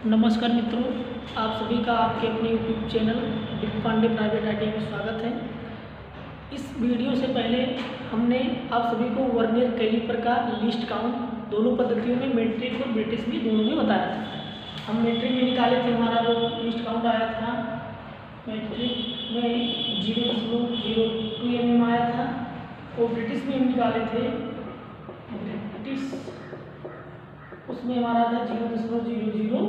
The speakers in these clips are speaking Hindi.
नमस्कार मित्रों, आप सभी का आपके अपने YouTube channel Deepak Pandey private IT में स्वागत है। इस वीडियो से पहले हमने आप सभी को वर्नियर कैलिपर का लिस्ट काउंट दोनों पद्धतियों में मेट्रिक और ब्रिटिश में दोनों में बताया था। हम मेट्रिक में निकाले थे, हमारा जो लिस्ट काउंट आया था मेट्रिक में 0.02 mm आया था, और ब्रिटिश में हम निकाले थे ब्रिटिश, उसमें हमारा था 0.001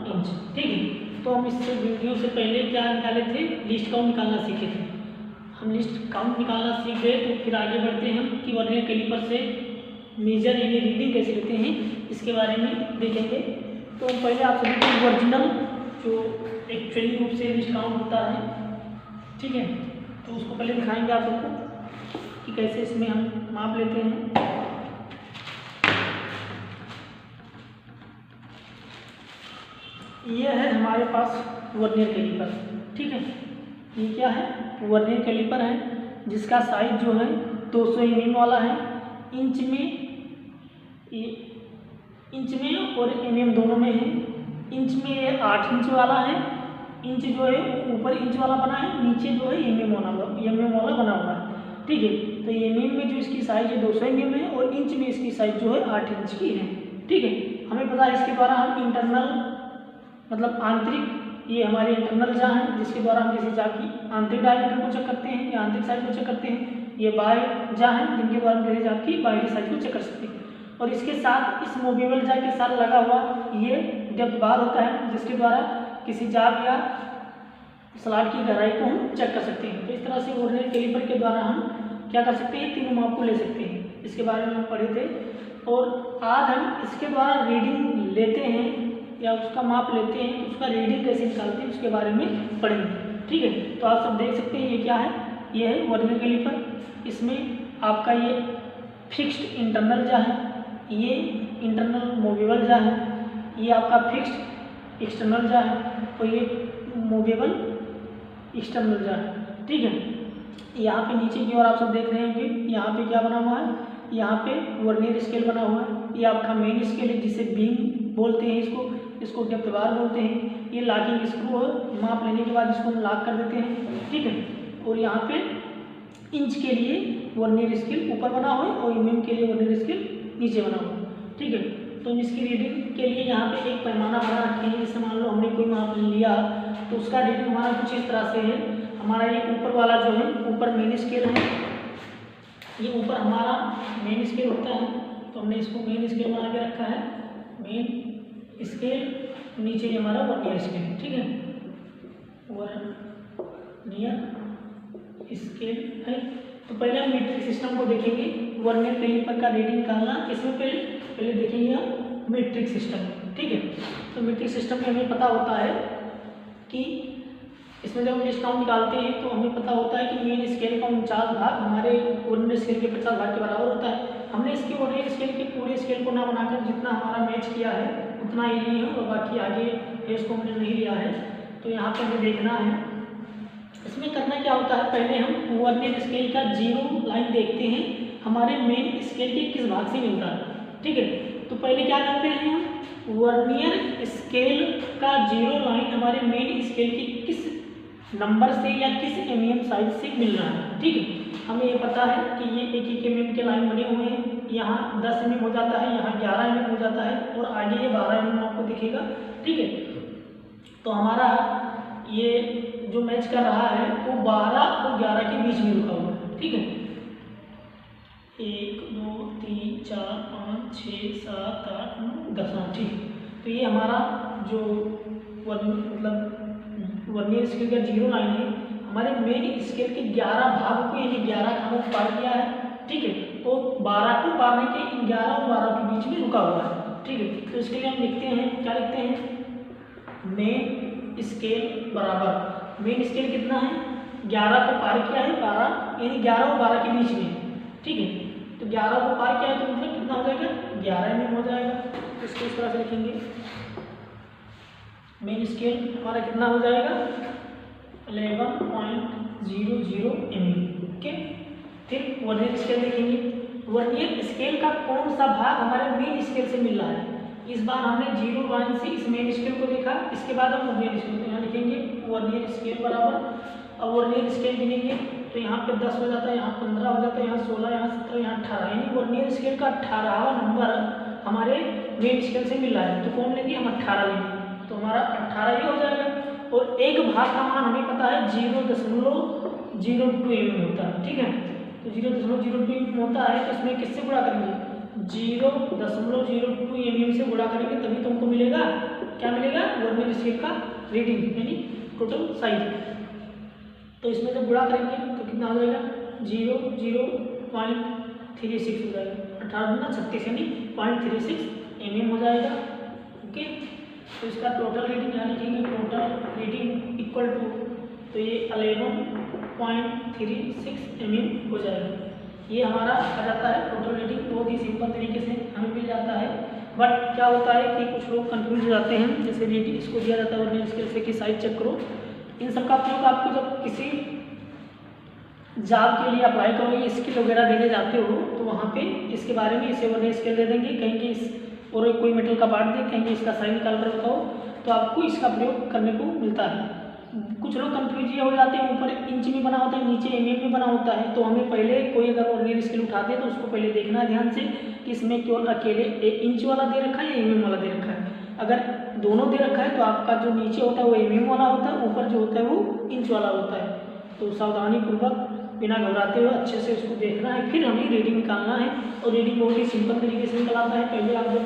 इंच। ठीक है, तो हम इस वीडियो से पहले क्या निकाले थे, लिस्ट काउंट निकालना सीखे थे। हम लिस्ट काउंट निकालना सीख गए, तो फिर आगे बढ़ते हैं हम कि वर्नियर कैलिपर से मेजर यानी रीडिंग कैसे लेते हैं, इसके बारे में देखेंगे। तो पहले आप सभी को ओरिजिनल जो एक्चुअली रूप से लिस्ट काउंट होता है, ठीक है, तो उसको पहले दिखाएंगे आप सबको कि कैसे इसमें हम माप लेते हैं। ये है हमारे पास वर्नियर कैलिपर, ठीक है। ये क्या है, वर्नियर कैलिपर है जिसका साइज जो है 200 mm वाला है। इंच में और mm दोनों में है। इंच में ये 8 इंच वाला है। इंच जो है ऊपर इंच वाला बना है, नीचे जो है mm वाला बना हुआ है, ठीक है। तो mm में जो इसकी साइज है 200 mm है, और इंच में इसकी साइज जो है 8 इंच की है, ठीक है। हमें पता है इसके द्वारा हम इंटरनल मतलब आंतरिक, ये हमारे इंटरनल जा है जिसके द्वारा हम किसी जा की आंतरिक डायमीटर को चेक करते हैं या आंतरिक साइज को चेक करते हैं। ये बाह्य जा है जिनके द्वारा हम किसी जा की बाहरी साइज को चेक कर सकते हैं। और इसके साथ इस मूवेबल जा के साथ लगा हुआ ये डेप्थ बार होता है जिसके द्वारा किसी जाग या स्लॉट की गहराई को हम चेक कर सकते हैं। तो इस तरह से वर्नियर कैलिपर के द्वारा हम क्या कर सकते हैं, तीनों माप को ले सकते हैं। इसके बारे में हम पढ़े थे, और आज हम इसके द्वारा रीडिंग लेते हैं या उसका माप लेते हैं, तो उसका रीडिंग कैसे निकालते हैं उसके बारे में पढ़ेंगे, ठीक है। तो आप सब देख सकते हैं ये क्या है, ये है वर्नियर कैलिपर। इसमें आपका ये फिक्स्ड इंटरनल जा है, ये इंटरनल मूवेबल जा है, ये आपका फिक्स्ड एक्सटर्नल जा है, और ये मूवेबल एक्सटर्नल जा है, ठीक है। यहाँ पे नीचे की ओर आप सब देख रहे हैं कि यहाँ पे क्या बना हुआ है, यहाँ पे वर्नियर स्केल बना हुआ है। ये आपका मेन स्केल है जिसे बीम बोलते हैं, इसको डेप्थ बार बोलते हैं। ये लॉकिंग स्क्रू है, माप लेने के बाद इसको हम लॉक कर देते हैं, ठीक है। और यहाँ पे इंच के लिए वर्नियर स्केल ऊपर बना हुआ है, और mm के लिए वर्नियर स्केल नीचे बना हुआ है, ठीक है। तो इसकी रीडिंग के लिए यहाँ पे एक पैमाना बना रखे हैं। जैसे मान लो हमने कोई माप लिया, तो उसका रीडिंग हमारा कुछ इस तरह से है। हमारा ये ऊपर वाला जो है, ऊपर मेन स्केल है, ये ऊपर हमारा मेन स्केल होता है, तो हमने इसको मेन स्केल बना के रखा है, मेन स्केल। नीचे ये हमारा वर्नियर स्केल, ठीक है, वर्नियर स्केल है। तो पहले हम मीट्रिक सिस्टम को देखेंगे, वर्नियर कैलिपर का रीडिंग निकालना। इसमें पहले देखेंगे हम मीट्रिक सिस्टम, ठीक है। तो मीट्रिक सिस्टम में हमें पता होता है कि इसमें जब हम लिस्ट काउंट निकालते हैं तो हमें पता होता है कि मेन स्केल का 49 भाग हमारे वर्नियर स्केल के 50 भाग के बराबर होता है। हमने इसके वर्नियर स्केल के पूरे स्केल को ना बनाकर जितना हमारा मैच किया है उतना ही लिए हैं, और बाकी आगे इसको हमने नहीं लिया है। तो यहाँ पर हमें देखना है, इसमें करना क्या होता है, पहले हम वर्नियर स्केल का 0 लाइन देखते हैं हमारे मेन स्केल के किस भाग से मिलता है, ठीक है। तो पहले क्या करते हैं हम, वर्नियर स्केल का 0 लाइन हमारे मेन स्केल की किस नंबर से या किस mm साइज से मिल रहा है, ठीक है। हमें ये पता है कि ये 1 mm के लाइन बने हुए हैं, यहाँ 10 mm हो जाता है, यहाँ 11 mm हो जाता है, और आगे ये 12 mm आपको दिखेगा, ठीक है। तो हमारा ये जो मैच कर रहा है वो 12 और 11 के बीच में रुका हुआ है, ठीक है। 1 2 3 4 5 6 7 8 9 10, ठीक है। तो ये हमारा जो वर्नियर स्केल का 0 लाइन है, हमारे मेन स्केल के 11 भाग को यानी 11 खानों को पार किया है, ठीक है। तो 12 को पारने के इन 11 और 12 के बीच में रुका हुआ है, ठीक है। तो इसके लिए हम लिखते हैं, क्या लिखते हैं, मेन स्केल बराबर मेन स्केल कितना है, 11 को पार किया है, 12 यानी 11 और 12 के बीच में, ठीक है। तो 11 को पार किया है तो मतलब कितना हो जाएगा, 11 mm हो जाएगा। तो इसको इस तरह से लिखेंगे, मेन स्केल हमारा कितना हो जाएगा, 11.00 mm, ओके। फिर वर्नियर स्केल देखेंगे, वर्नियर स्केल का कौन सा भाग हमारे मेन स्केल से मिल रहा है, इस बार हमने 0 1 से इस मेन स्केल को देखा, इसके बाद हम वर्नियर स्केल को यहाँ लिखेंगे वर्नियर स्केल बराबर, अब वर्नियर स्केल गिनेंगे तो यहाँ पे 10 हो जाता है, यहाँ 15 हो जाता है, यहाँ 16, यहाँ 17, यहाँ 18, यानी वर्नियर स्केल का 18वां नंबर हमारे मेन स्केल से मिल रहा है। तो कौन लेंगे हम? 18 लेंगे, तो हमारा 18 ये हो जाएगा। और एक भाग का मान हमें पता है 0.02 mm होता है, ठीक है। तो 0.02 mm होता है, तो इसमें किससे गुणा करेंगे? 0.02 mm से गुणा करेंगे, तभी तुमको मिलेगा, क्या मिलेगा? वर्नियर स्केल का रीडिंग यानी टोटल साइज। तो इसमें जब गुणा करेंगे तो कितना हो जाएगा? 0.36 हो जाएगा, 18×36 यानी 0.36 mm हो जाएगा। ओके, तो इसका टोटल रीडिंग यहाँ लिखेंगे, टोटल रीडिंग इक्वल टू, तो ये 11.36 mm हो जाएगा। ये हमारा आ जाता है टोटल रीडिंग, बहुत ही सिंपल तरीके से हमें मिल जाता है। बट क्या होता है कि कुछ लोग कंफ्यूज हो जाते हैं, जैसे रीडिंग इसको दिया जाता है वर्नियर स्केल से कि साइज चेक करो। इन सब का प्रयोग आपको जब किसी जॉब के लिए अप्लाई करोगे, स्किल वगैरह देने जाते हो, तो वहाँ पे इसके बारे में इसे वर्नियर स्केल दे देंगे, कहेंगे इस और कोई मेटल का पार्ट दे, कहेंगे इसका साइज निकाल कर बताओ, तो आपको इसका प्रयोग करने को मिलता है। कुछ लोग कंफ्यूज ये हो जाते हैं, ऊपर इंच में बना होता है, नीचे mm में बना होता है, तो हमें पहले कोई अगर वर्नियर स्केल उठाते हैं तो उसको पहले देखना है ध्यान से कि इसमें केवल अकेले इंच वाला दे रखा है या mm वाला दे रखा है। अगर दोनों दे रखा है तो आपका जो नीचे होता है वो mm वाला होता है, ऊपर जो होता है वो इंच वाला होता है। तो सावधानी पूर्वक बिना घबराते हुए अच्छे से उसको देखना है, फिर हमें रीडिंग निकालना है। और रीडिंग बहुत ही सिंपल तरीके से निकल आता है। पहले आप जब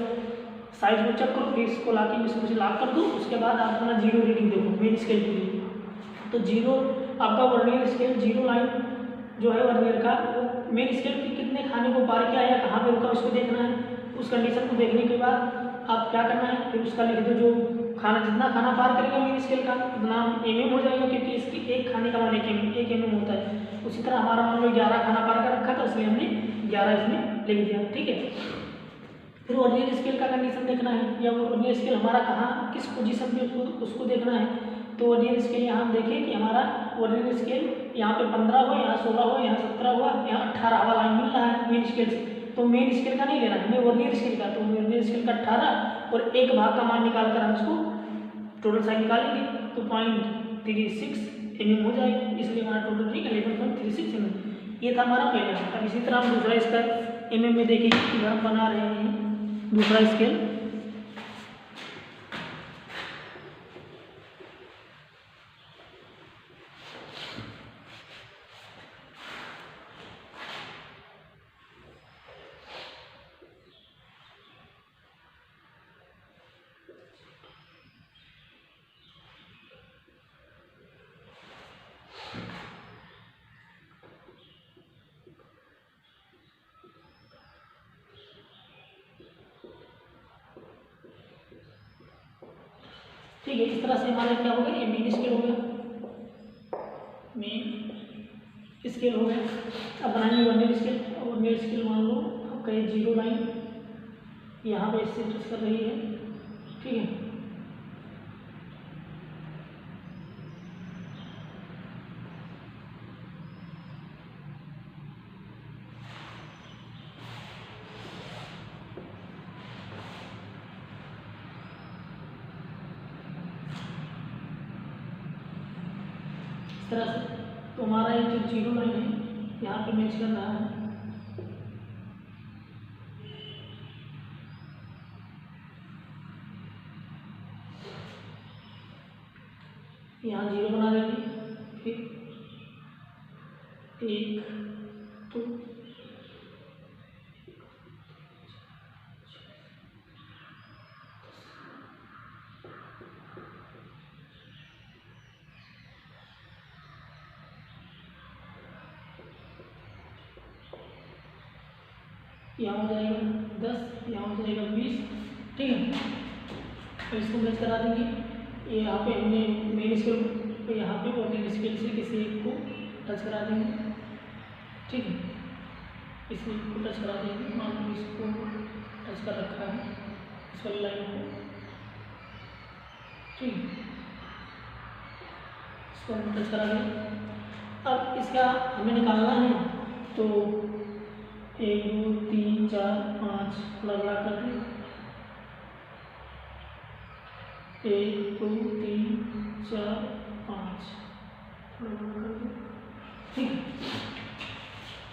साइज को चेक करो, फिर इसको ला के इसको से लॉक कर दो, उसके बाद आप अपना 0 रीडिंग देखो मेन स्केल के लिए। तो 0 आपका वर्नियर स्केल 0 लाइन जो है वर्नियर का, वो मेन स्केल के कितने खाने को पार किया या कहाँ पे रुका उसको देखना है। उस कंडीशन को देखने के बाद आप क्या करना है, फिर उसका लिख दो जो खाना, जितना खाना पार करेगा मेन स्केल का उतना mm हो जाएगा, क्योंकि इसकी एक खाने का मान 1 mm होता है। उसी तरह हमारा मान लो 11 खाना पार कर रखा था, इसलिए हमने 11 इसमें लिख दिया, ठीक है। फिर वर्नियर स्केल का कंडीशन देखना है, या वो वर्नियर स्केल हमारा कहाँ किस पोजीशन पे उसको देखना है। तो वर्नियर स्केल यहाँ हम देखें कि हमारा वर्नियर स्केल यहाँ पे 15 हुआ, यहाँ 16 हुआ, यहाँ 17 हुआ, यहाँ 18वां लाइन मिल रहा है मेन स्केल से। तो मेन स्केल का नहीं लेना है हमें, वर्नियर स्केल का। तो वर्नियर स्केल का 18 और एक भाग का मान निकाल कर हम इसको टोटल साइज निकालेंगे, तो 0.36 mm हो जाएगा, इसलिए हमारा टोटल रीडिंग 11.36 mm। ये था हमारा पहला। अब इसी तरह हम दूसरा इसका mm में देखेंगे कि हम बना रहे हैं दूसरा स्केल। ठीक है, इस तरह से हमारा क्या हो गया, ये मेन स्केल हो गया, मेन स्केल हो गया। अब बनाएंगे वर्नियर स्केल। वर्नियर स्केल मान लो आपका ये 0 लाइन यहाँ पे इससे टच कर रही है, ठीक है। इस तरह से तो हमारा ये जो 0 लाइन है यहाँ पे मैच कर रहा है। यहाँ 0 बना देंगे, फिर 1 2 यहाँ हो जाएगा 10, यहाँ हो जाएगा 20, ठीक है। तो इसको मैच करा देंगे। ये यहाँ पे हमने मेन स्केल को यहाँ पे वर्नियर स्केल से किसी एक को टच करा देंगे, ठीक है। इसी को टच करा देंगे, मान लो इसको टच कर रखा है इस वाली लाइन को, ठीक है। इसको हम टच करा देंगे। अब इसका हमें निकालना है, तो 1 2 3 4 5 लगा कर 1 2 3 4 5, ठीक है।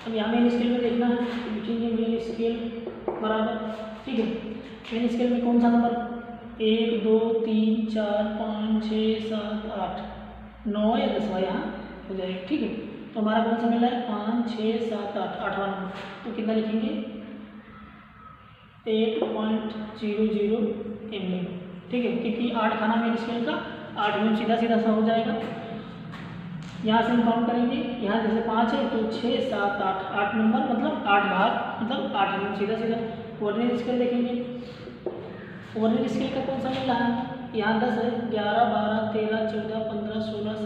अब यहाँ मेन स्केल में देखना है, लिखेंगे मेन स्केल बराबर, ठीक है। मेन स्केल में कौन सा नंबर, 1 2 3 4 5 6 7 8 9 या 10वां यहाँ हो जाएगा, ठीक है। तो हमारा कौन सा मिला है, 5 6 7 8, 8वां नंबर। तो कितना लिखेंगे, 8.00 mm, ठीक है, क्योंकि 8 खाना मेन स्केल का, 8 में सीधा सीधा सा हो जाएगा। यहाँ से हम काउंट करेंगे, यहाँ जैसे 5 है तो 6 7 8, 8 नंबर मतलब 8 भाग मतलब 8 में सीधा सीधा। वर्नियर स्केल देखेंगे, वर्नियर स्केल का कौन सा मिल रहा है, यहाँ 10 है, 11 12 13 14 15 16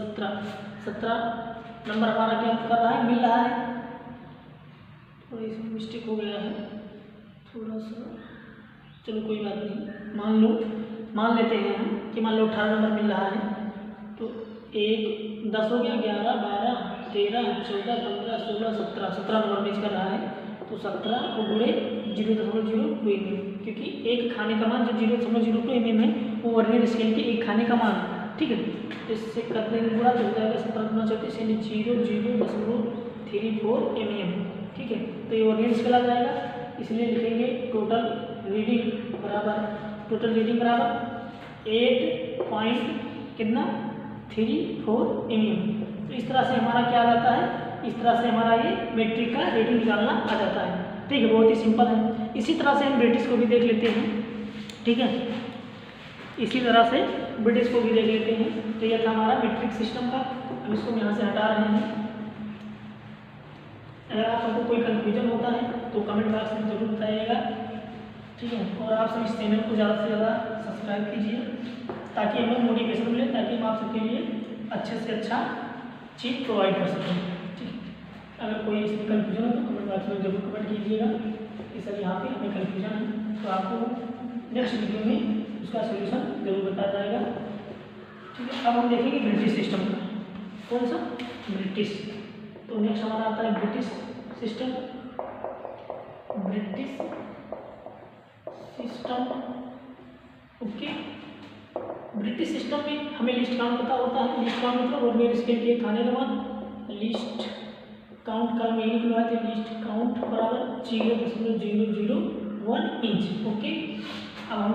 17 नंबर हमारा क्या कर रहा है, मिल रहा है। थोड़ा इसमें मिस्टेक हो गया है थोड़ा सा, चलो कोई बात नहीं, मान लेते हैं हम कि मान लो 18 नंबर मिल रहा है। तो 1 10 हो गया, 11 12 13 14 15 16 17 नंबर मैच कर रहा है। तो 17 को गुणे 0.02 mm, क्योंकि एक खाने का मान जो 0.02 mm है वो वर्नियर स्केल के एक खाने का मान है, ठीक है। इससे कर देंगे गुणा तो हो जाएगा 17 गुना 34 यानी 0.034 mm, ठीक है। तो ये वर्नियर स्केल आ जाएगा, इसलिए लिखेंगे टोटल रीडिंग बराबर 8.34 mm। तो इस तरह से हमारा क्या आ जाता है, इस तरह से हमारा ये मैट्रिक का रीडिंग निकालना आ जाता है, ठीक है। बहुत ही सिंपल है। इसी तरह से हम ब्रिटिश को भी देख लेते हैं, ठीक है। इसी तरह से ब्रिटिश को भी देख लेते हैं। तो यह था हमारा मैट्रिक सिस्टम का। हम इसको यहाँ से हटा रहे हैं। अगर आप सबको कोई कन्फ्यूजन होता है तो कमेंट बॉक्स में जरूर बताइएगा, ठीक है। और आप सब इस चैनल को ज़्यादा से ज़्यादा सब्सक्राइब कीजिए ताकि हमें मोटिवेशन मिले, ताकि हम आप सबके लिए अच्छे से अच्छा चीज़ प्रोवाइड कर सकें, ठीक है। अगर कोई इसमें कन्फ्यूजन हो तो कमेंट बॉक्स में जरूर कमेंट कीजिएगा कि सर यहाँ पे हमें कन्फ्यूजन है, तो आपको नेक्स्ट वीडियो में उसका सोल्यूशन जरूर बताया जाएगा, ठीक है। अब हम देखेंगे ब्रिटिश सिस्टम का, कौन सा, ब्रिटिश। तो नेक्स्ट हमारा आता है British system. Okay. British system में हमें लिस्ट काउंट पता होता है। लिस्ट काउंट मतलब वर्नियर स्केल के खाने का मान। लिस्ट काउंट का मेन निकलवा थे, लिस्ट काउंट बराबर 0.001 इंच। ओके। अब हम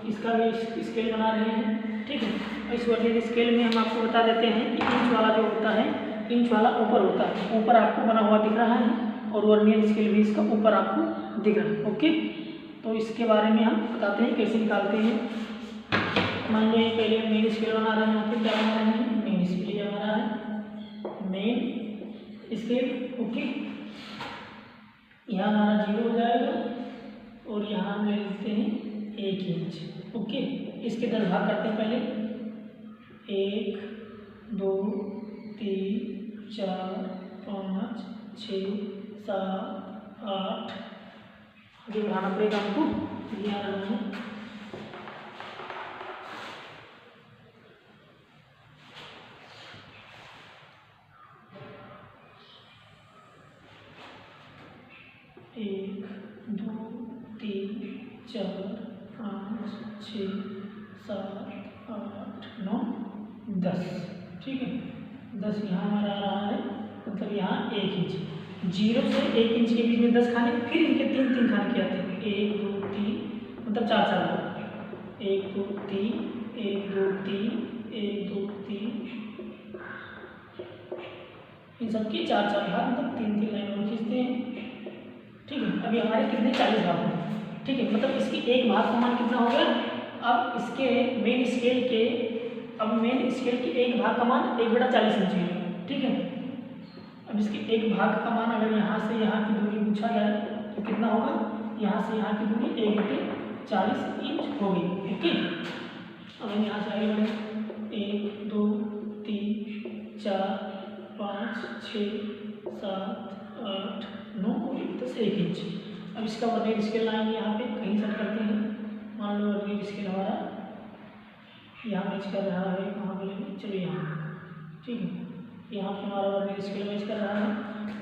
इसका भी स्केल बना रहे हैं, ठीक है। इस वर्नियर स्केल में हम आपको बता देते हैं कि इंच वाला जो होता है, इंच वाला ऊपर होता है, ऊपर आपको बना हुआ दिख रहा है, और वर्नियर स्केल भी इसका ऊपर आपको दिख रहा है। ओके। तो इसके बारे में हम बताते हैं कैसे निकालते हैं। मान लो ये पहले हम मेन स्केल बना रहे हैं, यहाँ पे क्या बना रहे हैं, मेन स्केल ये हमारा है मेन स्केल। ओके। यहाँ हमारा 0 हो जाएगा और यहाँ हम ले लेते हैं 1 इंच। ओके। इसके 10 भाग करते हैं पहले, 1 2 3 4 5 6 7 8, आगे बढ़ाना पड़ेगा हमको, यहाँ रखना है। एक 2 3 4 5 6 7 8 9 10, ठीक है। 10 यहाँ हमारा आ रहा है, मतलब यहाँ 1 इंच। 0 से 1 इंच के बीच में 10 खाने, फिर इनके 3 खाने के आते हैं, 1 2 3, मतलब 4 1 2 3 1 2 3 1 2 3, इन सबके 4 भाग, मतलब 3 लाइन और खींचते हैं, ठीक है। अभी हमारे कितने 40 भाग हैं, ठीक है। मतलब इसकी एक भाग का मान कितना हो गया। अब इसके मेन स्केल के एक भाग का मान 1/40 इंच है, ठीक है। अब इसके एक भाग का मान अगर यहाँ से यहाँ की दूरी पूछा जाए तो कितना होगा, यहाँ से यहाँ की दूरी 1/40 इंच होगी। ओके। अब हम यहाँ से आगे बढ़ें, 1 2 3 4 5 6 7 8 9 और 10, 1 इंच। अब इसका वर्नियर स्केल लाएंगे, यहाँ पे कहीं सेट करते हैं। मान लो वर्नियर स्केल हमारा यहाँ मैच कर रहा है, कहाँ बोलेंगे, चलो यहाँ, ठीक है। यहाँ पे हमारा वर्नियर स्केल मैच कर रहा है।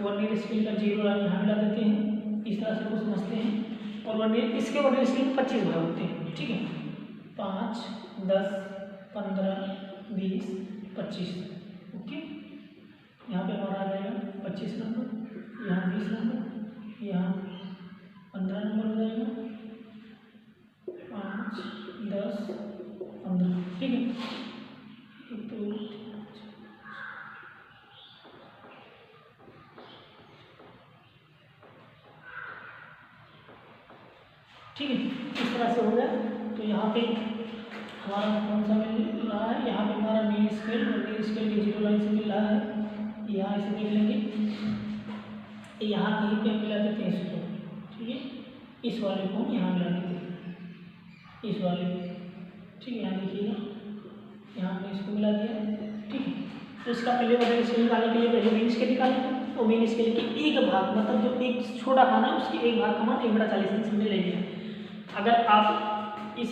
वर्नियर स्केल का 0 लाइन यहाँ मिला देते हैं, इस तरह से कुछ समझते हैं। और वर्नियर स्केल 25 भाग होते हैं, ठीक है। 5 10 15, 20, 25। ओके, यहाँ पे हमारा आ जाएगा 25 नंबर, यहाँ 20 नंबर, यहाँ 15 नंबर हो जाएगा, 5, 10, 15। ठीक है, 1, 2, ठीक है, इस तरह से हो गया। तो यहाँ पे हमारा कौन सा मिल रहा है, यहाँ पे हमारा मेन स्केल और मेन स्केल के जीरो लाइन से मिल रहा है। यहाँ इसे देख लेंगे, यहाँ कहीं पे मिला देते हैं इसको, ठीक है, इस वाले को यहाँ मिला देते हैं, इस वाले को, ठीक है, यहाँ देखिएगा, यहाँ पे इसको मिला दिया। ठीक है, तो इसका पहले वजन स्केल निकालने के लिए पहले मेन स्केल निकालेंगे, और मेन स्केल के एक भाग, मतलब जो एक छोटा खाना है उसके एक भाग का मान 1/40 इंच में ले लिया। अगर आप इस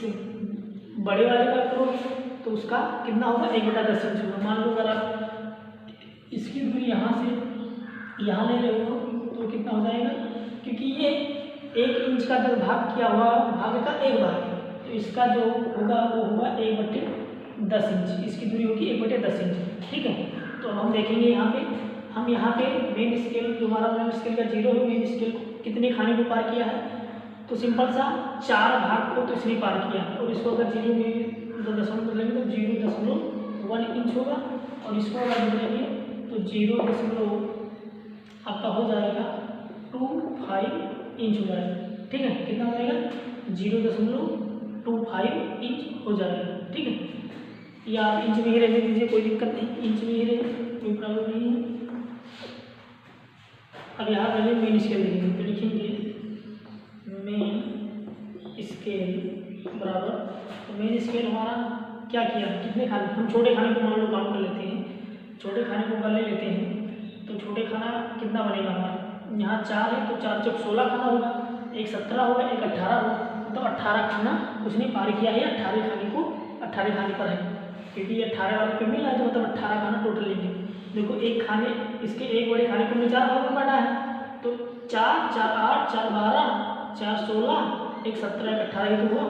बड़े वाले का करोगे तो उसका कितना होगा, 1/10 इंच होगा। मान लो अगर आप इसकी दूरी यहाँ से यहाँ ले रहे हो तो कितना हो जाएगा, क्योंकि ये 1 इंच का अगर भाग किया हुआ भाग का एक भाग है, तो इसका जो होगा वो होगा 1/10 इंच, इसकी दूरी होगी 1/10 इंच। ठीक है, तो हम देखेंगे यहाँ पे मेन स्केल, जो हमारा मेन स्केल का जीरो है, मेन स्केल कितने खाने को पार किया है, तो सिंपल सा 4 भाग को तो इसने पार किया, और इसको अगर जीरो में दशमलव बदलेंगे तो 0.1 इंच होगा, और इसको अगर बदलेंगे तो 0. आपका हो जाएगा 25 इंच हो जाएगा। ठीक है, कितना हो जाएगा, 0.25 इंच हो जाएगा। ठीक है, या आप इंच में ही रहने दीजिए, कोई दिक्कत नहीं, इंच में ही रहे, कोई प्रॉब्लम नहीं है। अब यहाँ पहले मेन स्केल लिखेंगे, तो लिखेंगे मेन स्केल बराबर, तो मेन स्केल हमारा क्या किया, कितने खाने, हम छोटे खाने को मान लो काउंट कर लेते हैं, छोटे खाने को कर लेते हैं, तो छोटे खाना कितना बनेगा हमारा, यहाँ 4 है तो 4 चौक 16 खाना होगा, एक 17 होगा, एक 18 होगा, तो 18 खाना उसने पार किया है, 18 खाने को 18 खाने पर है, क्योंकि ये 18 वाले पे मिल रहा है, तो मतलब 18 खाना टोटल लेंगे। देखो एक खाने, इसके एक बड़े खाने को हमने 4 भाग में बांटा है, तो 4, 4, 8, 4, 12, 4, 16, एक 17, एक 18 ही तो हुआ,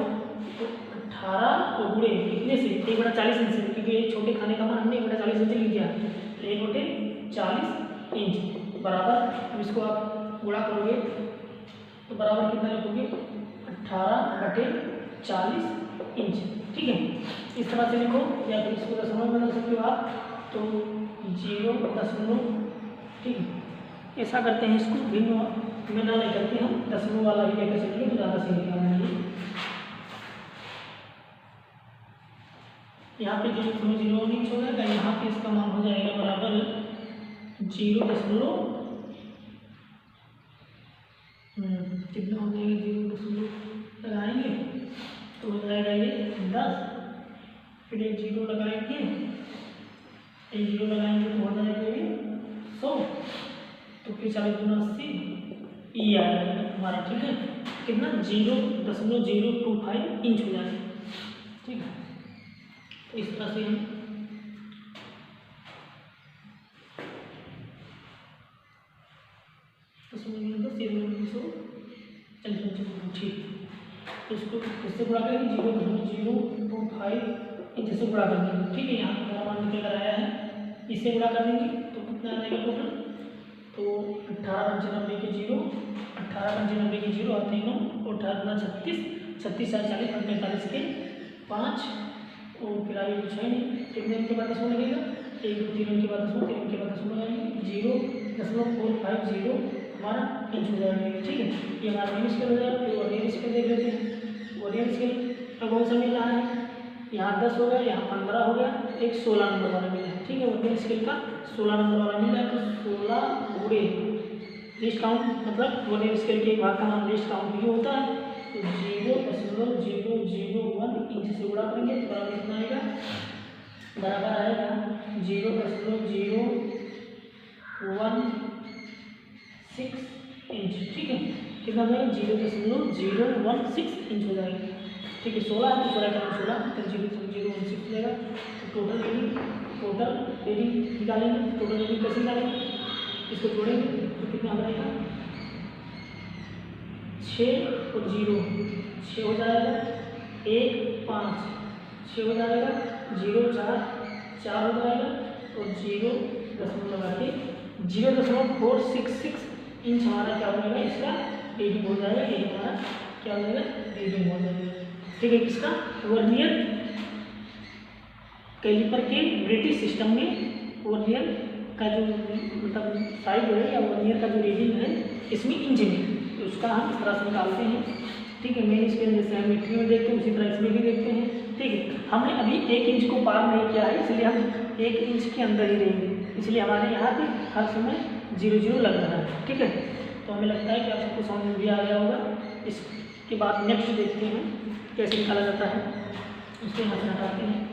तो 18 को गुणे कितने से, 1/40 इंच से, क्योंकि ये छोटे खाने का मान हमने 1/40 इंच लिख दिया, तो 1/40 इंच बराबर, अब इसको आप गुणा करोगे तो बराबर कितना लिखोगे, 18/40 इंच। ठीक है, इस तरह से लिखो, या फिर इसको दशमलव में बदल सकते हो आप, तो 0. ठीक है, ऐसा करते हैं, इसको भिन्न में ना लेकर के हम दशमलव वाला ही लेकर चलेंगे तो ज़्यादा सही निकालेंगे। यहाँ पे 0.01 इंच हो जाएगा, यहाँ पे इसका मान हो जाएगा बराबर 0. कितना हो जाएगा, 0 लगाएंगे तो हो जाएगा ये 10, फिर एक 0 लगाएंगे, एक 0 लगाएंगे तो हो जाएगा ये 100, तो फिर 40 × 80 ई आ जाएगा हमारा। ठीक है, कितना, 0.025 इंच हो जाएगा। ठीक है, तो इस तरह से हम ठीक, तो इसको इससे गुणा करेंगे, 0.025 इंच से गुणा कर देंगे। ठीक है, यहाँ पर हमारा मान निकल कर आया है, इससे गुणा कर देंगे तो कितना आ जाएगा टोटल, तो 18×90 के 0, 18×90 के 0 आते हैं 9, 18×36, 36 × 40, 45 के 5, और फिर आगे कुछ है नहीं, कितने इनके बाद दशमलव लगेगा, 1, 2, 3 के बाद दशमलव, 3 के बाद दशमलव लगाएंगे, 0.450 हमारा इंच हो जाएगा। ठीक है, ये हमारा मेन स्केल हो जाएगा। फिर वर्नियर स्केल देख लेते हैं, वर्नियर स्केल का कौन सा मिल रहा है, यहाँ 10 हो गया, यहाँ 15 हो गया, एक 16 नंबर वाला मिला है। ठीक है, वर्नियर स्केल का 16 नंबर वाला मिला है, तो 16 गुणे लिस्ट काउंट, मतलब वर्नियर स्केल के एक भाग का नाम लिस्ट काउंट भी होता है, तो 0.001 इंच से गुणा करेंगे तो बराबर कितना आएगा, बराबर आएगा 0.016 इंच। ठीक है, कितना हो जाएगा, 0.016 इंच हो जाएगा। ठीक है, 16 है तो 16 का 16, तो 0.016 हो जाएगा। तो टोटल रेडिंग निकालेंगे, टोटल रेडिंग कैसे निकालेंगे, इसको जोड़ेंगे तो कितना हो जाएगा, 6 और 0 6 हो जाएगा, 1 5 6 हो जाएगा, 0.4 हो जाएगा और 0 दशमलव लगा के 0.466 इंच हमारा क्या हो जाएगा, इसका रीडिंग हो जाएगा। ये हमारा क्या हो जाएगा, रीडिंग हो जाएगा। ठीक है, किसका, वर्नियर कैलिपर के ब्रिटिश सिस्टम में वर्नियर का जो मतलब साइज है या वर्नियर का जो रीडिंग है इसमें इंच में, तो उसका हम इस तरह से निकालते हैं। ठीक है, मेन स्केल जैसे हम मीटर में देखते हैं उसी तरह इसमें भी देखते हैं। ठीक है, हमने अभी 1 इंच को पार नहीं किया है, इसलिए हम 1 इंच के अंदर ही रहेंगे, इसलिए हमारे यहाँ पे हर समय 0 लग रहा है। ठीक है, तो हमें लगता है कि आप सबको समझ में भी आ गया होगा। इसके बाद नेक्स्ट देखते हैं कैसे निकाला जाता है, उसको यहाँ से हटाते हैं।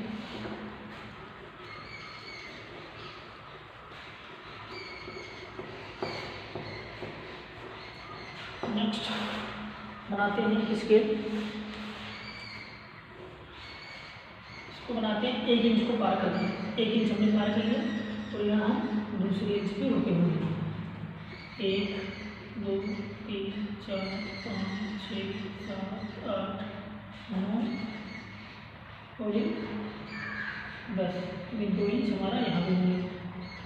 नेक्स्ट बनाते हैं स्केल, इसको बनाते हैं 1 इंच को पार करते हैं। 1 इंच हमने पार कर लिया और यहाँ हम दूसरी इंच पे रुके हुए हैं। 1 2 3 4 5 6 7 8 9 और 10, 2 इंच हमारा यहाँ पे होंगे।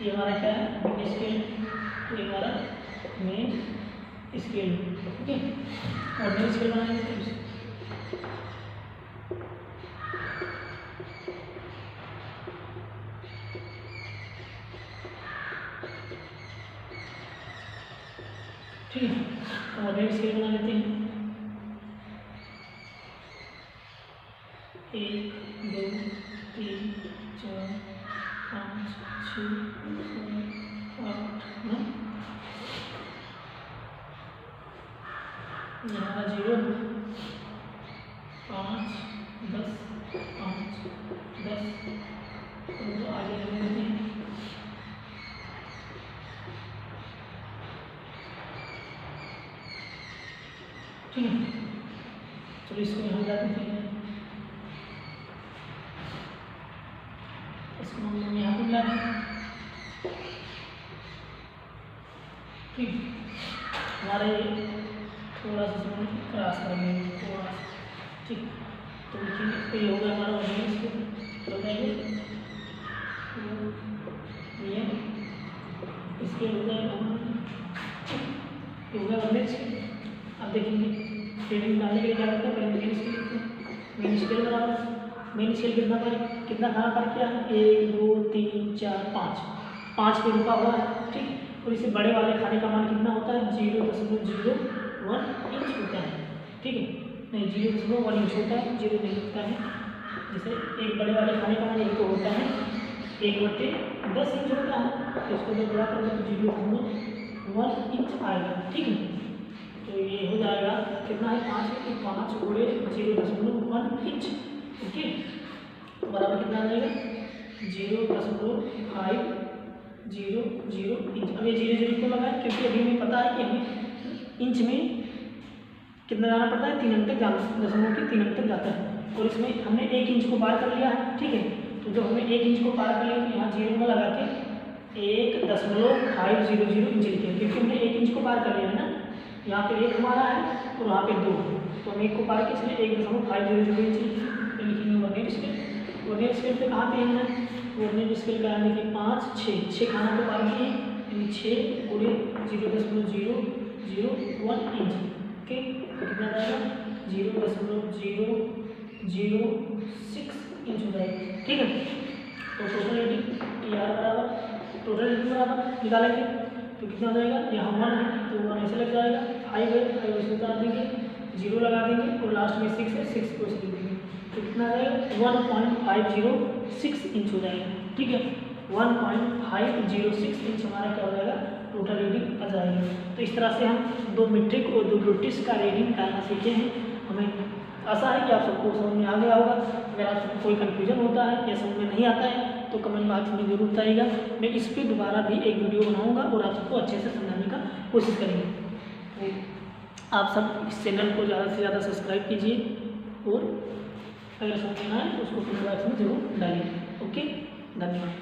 ये हमारा क्या है, मेन स्केल, ये हमारा मेन स्केल। ठीक है, और मेन स्केल बनाएंगे तो ठीक है, तो ऑर्डिनरी स्केल बना लेते हैं। 1 2 3 4 5 6 7 8 9, यहाँ 0 5 10 5 10 तो आगे ले लेते हैं। ठीक है, चलो इसको यहाँ मिला देते हैं, इसको हम यहाँ पे मिला दें। ठीक, हमारे थोड़ा सा क्रॉस करेंगे थोड़ा सा। ठीक, तो लिखिए, तो ये हो गया हमारा वर्नियर स्केल। हो जाएगा ये स्केल हो जाएगा हमारा, ये हो गया वर्नियर स्केल। अब देखेंगे रीडिंग निकालने के लिए क्या करते हैं, पहले मेन स्केल लिखते हैं। मेन स्केल बराबर मेन स्केल कितना खाना पर किया है, 1 2 3 4 5 पे रुका हुआ है। ठीक, और इसे बड़े वाले खाने का मान कितना होता है, 0.01 इंच होता है। ठीक है, नहीं 0.1 इंच होता है, 0 नहीं होता है। जैसे एक बड़े वाले खाने का मान एक तो होता है 1/10 इंच होता है, तो इसको जब बड़ा करेंगे तो 0.1 इंच आएगा। ठीक है, तो ये हो जाएगा कितना है, 5 गुणे 0.1 इंच। ओके, बराबर कितना आ जाएगा, 0.500 इंच। अब ये 0 क्यों लगाए, क्योंकि अभी हमें पता है कि हमें इंच में कितना जाना पड़ता है, 3 अंक तक जाना, दशमलव के 3 अंक तक जाता है। और इसमें हमने 1 इंच को पार कर लिया है। ठीक है, तो जब हमने 1 इंच को पार कर लिया तो यहाँ 0 में लगा के 1.500 इंच लिखे, क्योंकि हमने 1 इंच को पार कर लिया है ना। यहाँ पे 1 हमारा है और वहाँ पे 2, तो हम 1 को पार किया, इसलिए 1.500 इंच लिखेंगे वर्नियर स्केल। वर्नियर स्केल पे कहाँ पे है, वर्नियर स्केल का यानी कि 5 6 खाना को पार किए, यानी 6 गुणे 0.001 इंच। ओके, तो कितना जाएगा, 0.006 इंच हो जाएगा। ठीक है, तो टोटल रीडिंग बराबर टोटल रीडिंग बराबर निकालेंगे तो कितना हो जाएगा, यहाँ 1 है तो 1 ऐसे लग जाएगा, 5 है 5 ऐसे उतार देंगे, 0 लगा देंगे और लास्ट में 6 है 6 को ऐसे लिख देंगे, तो कितना आ जाएगा 1.506 इंच हो जाएगा। ठीक है, 1.506 इंच हमारा क्या हो जाएगा, टोटल रीडिंग आ जाएगी। तो इस तरह से हम 2 मीट्रिक और 2 ब्रिटिश का रीडिंग निकालना सीखे हैं। हमें आशा है कि आप सबको समझ में आ गया होगा। अगर आप सबको कोई कन्फ्यूजन होता है या समझ में नहीं आता है तो कमेंट बॉक्स में जरूर बताइएगा। मैं इस पर दोबारा भी एक वीडियो बनाऊंगा और आप सबको अच्छे से समझाने का कोशिश करेंगे। तो आप सब इस चैनल को ज़्यादा से ज़्यादा सब्सक्राइब कीजिए और अगर समझ में आए तो उसको कमेंट बॉक्स में जरूर डालिए। ओके, धन्यवाद।